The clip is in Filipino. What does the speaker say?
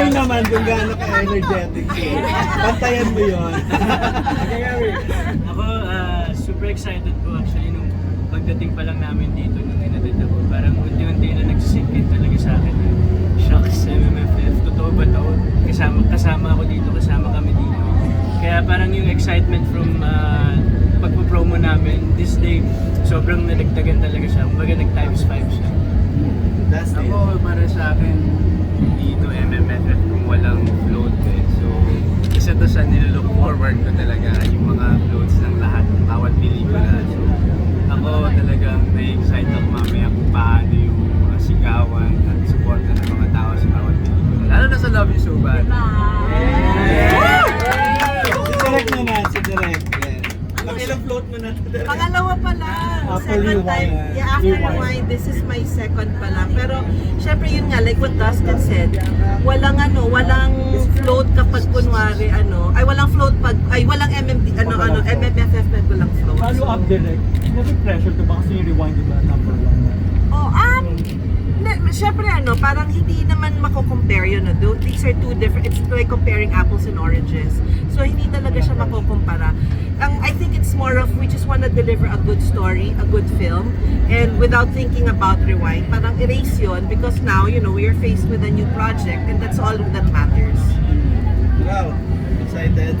Feel naman kung gaano ka-energetic siya. Pantayan mo yun. Ako, super excited po actually nung pagdating pa lang namin dito nung inatid ako. Parang unti-unti na nagsisink in talaga sa akin. Shocks, MMFF, totoo ba to? Kasama ako dito, kasama kami dito. Kaya parang yung excitement from pagpo-promo namin this day, sobrang nadagdagan talaga siya. Kumbaga nag-times 5 siya. That's it. Ako, para sa akin, dito MMFF kung walang float eh. So, isa to sa nilook forward ko talaga, yung mga floats ng lahat, bawat pelikula. So, ako talagang na-excite ako mamaya kung paano yung mga sigawan at suporta ng mga tao sa bawat pelikula. Lalo na sa Love You So Bad. Si Direk naman, si Direk. Ilang float mo na ito, Direk? Pangalawa pa lang. After Second time. rewind. Yeah, after rewind, this is my second pa lang. Pero, syempre yun nga, like what Dustin said, walang float kapag kunwari, walang float walang MMFF pag walang float. Follow up direct. Never pressure to ba kasi yung rewind diba number 1? Oh, syempre parang hindi naman mako-compare yun. These are two different, it's like comparing apples and oranges. So, hindi talaga siya makukumpara. I think it's more of, we just want to deliver a good story, a good film, and without thinking about rewind, parang erase yun because now, we are faced with a new project and that's all that matters. Wow, excited.